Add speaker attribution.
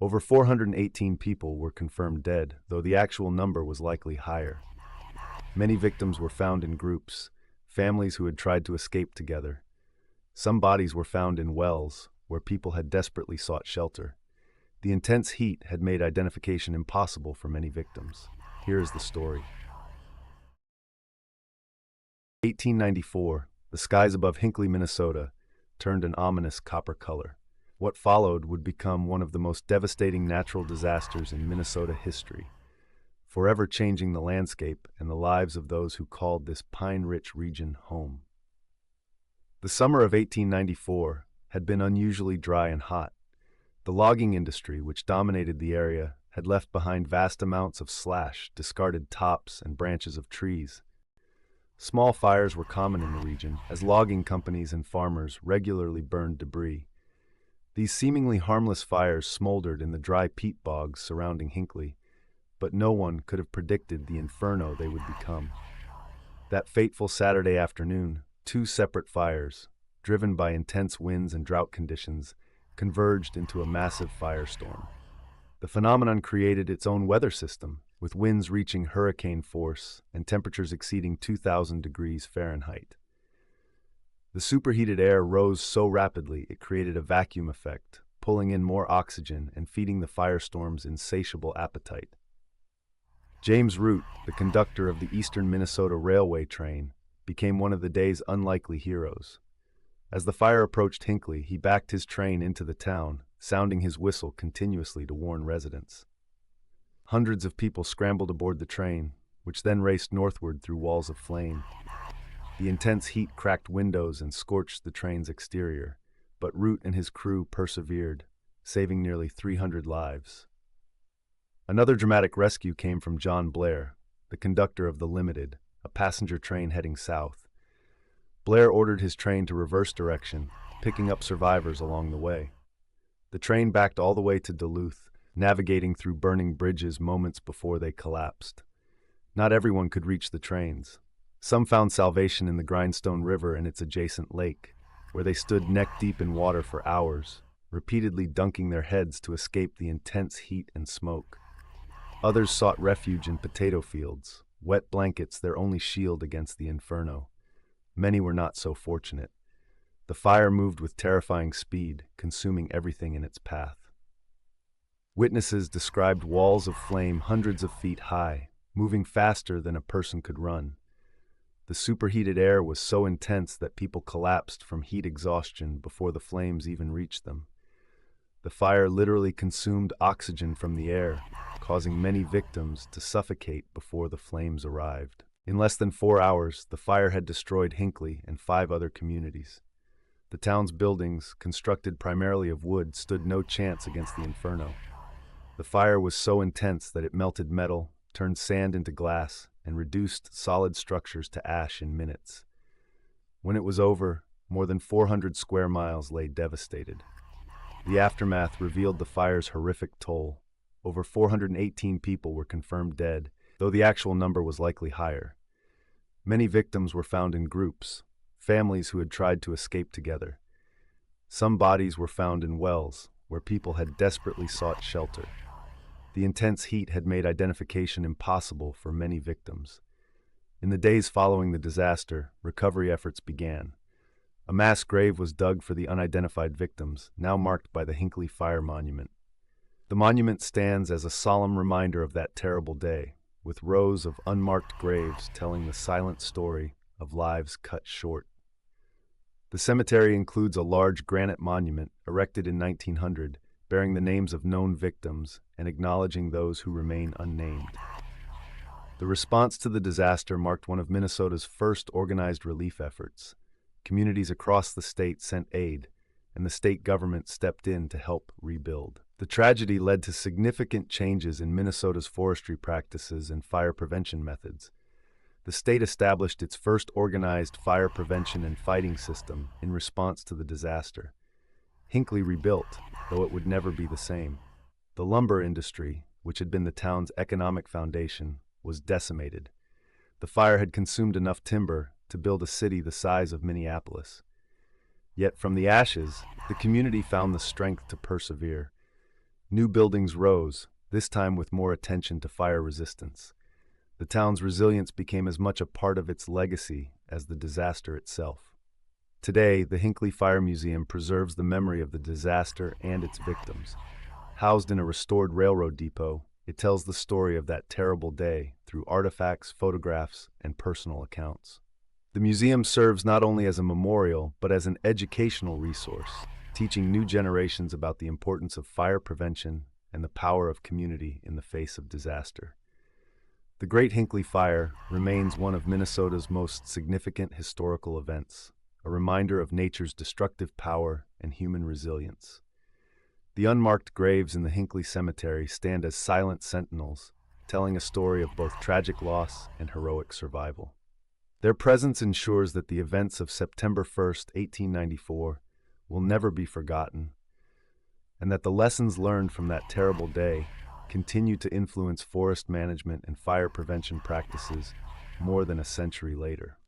Speaker 1: Over 418 people were confirmed dead, though the actual number was likely higher. Many victims were found in groups, families who had tried to escape together. Some bodies were found in wells, where people had desperately sought shelter. The intense heat had made identification impossible for many victims. Here is the story. 1894, the skies above Hinckley, Minnesota, turned an ominous copper color. What followed would become one of the most devastating natural disasters in Minnesota history, forever changing the landscape and the lives of those who called this pine-rich region home. The summer of 1894 had been unusually dry and hot. The logging industry, which dominated the area, had left behind vast amounts of slash, discarded tops, and branches of trees. Small fires were common in the region, as logging companies and farmers regularly burned debris. These seemingly harmless fires smoldered in the dry peat bogs surrounding Hinckley, but no one could have predicted the inferno they would become. That fateful Saturday afternoon, two separate fires, driven by intense winds and drought conditions, converged into a massive firestorm. The phenomenon created its own weather system, with winds reaching hurricane force and temperatures exceeding 2,000 degrees Fahrenheit. The superheated air rose so rapidly it created a vacuum effect, pulling in more oxygen and feeding the firestorm's insatiable appetite. James Root, the conductor of the Eastern Minnesota Railway train, became one of the day's unlikely heroes. As the fire approached Hinckley, he backed his train into the town, sounding his whistle continuously to warn residents. Hundreds of people scrambled aboard the train, which then raced northward through walls of flame. The intense heat cracked windows and scorched the train's exterior, but Root and his crew persevered, saving nearly 300 lives. Another dramatic rescue came from John Blair, the conductor of the Limited, a passenger train heading south. Blair ordered his train to reverse direction, picking up survivors along the way. The train backed all the way to Duluth, navigating through burning bridges moments before they collapsed. Not everyone could reach the trains. Some found salvation in the Grindstone River and its adjacent lake, where they stood neck-deep in water for hours, repeatedly dunking their heads to escape the intense heat and smoke. Others sought refuge in potato fields, wet blankets their only shield against the inferno. Many were not so fortunate. The fire moved with terrifying speed, consuming everything in its path. Witnesses described walls of flame hundreds of feet high, moving faster than a person could run. The superheated air was so intense that people collapsed from heat exhaustion before the flames even reached them. The fire literally consumed oxygen from the air, causing many victims to suffocate before the flames arrived. In less than 4 hours, the fire had destroyed Hinckley and 5 other communities. The town's buildings, constructed primarily of wood, stood no chance against the inferno. The fire was so intense that it melted metal, turned sand into glass, and reduced solid structures to ash in minutes. When it was over, more than 400 square miles lay devastated. The aftermath revealed the fire's horrific toll. Over 418 people were confirmed dead, though the actual number was likely higher. Many victims were found in groups, families who had tried to escape together. Some bodies were found in wells, where people had desperately sought shelter. The intense heat had made identification impossible for many victims. In the days following the disaster, recovery efforts began. A mass grave was dug for the unidentified victims, now marked by the Hinckley Fire Monument. The monument stands as a solemn reminder of that terrible day, with rows of unmarked graves telling the silent story of lives cut short. The cemetery includes a large granite monument erected in 1900, bearing the names of known victims and acknowledging those who remain unnamed. The response to the disaster marked one of Minnesota's first organized relief efforts. Communities across the state sent aid, and the state government stepped in to help rebuild. The tragedy led to significant changes in Minnesota's forestry practices and fire prevention methods. The state established its first organized fire prevention and fighting system in response to the disaster. Hinckley rebuilt, though it would never be the same. The lumber industry, which had been the town's economic foundation, was decimated. The fire had consumed enough timber to build a city the size of Minneapolis. Yet from the ashes, the community found the strength to persevere. New buildings rose, this time with more attention to fire resistance. The town's resilience became as much a part of its legacy as the disaster itself. Today, the Hinckley Fire Museum preserves the memory of the disaster and its victims. Housed in a restored railroad depot, it tells the story of that terrible day through artifacts, photographs, and personal accounts. The museum serves not only as a memorial, but as an educational resource, teaching new generations about the importance of fire prevention and the power of community in the face of disaster. The Great Hinckley Fire remains one of Minnesota's most significant historical events, a reminder of nature's destructive power and human resilience. The unmarked graves in the Hinckley Cemetery stand as silent sentinels, telling a story of both tragic loss and heroic survival. Their presence ensures that the events of September 1st, 1894, will never be forgotten, and that the lessons learned from that terrible day continue to influence forest management and fire prevention practices more than a century later.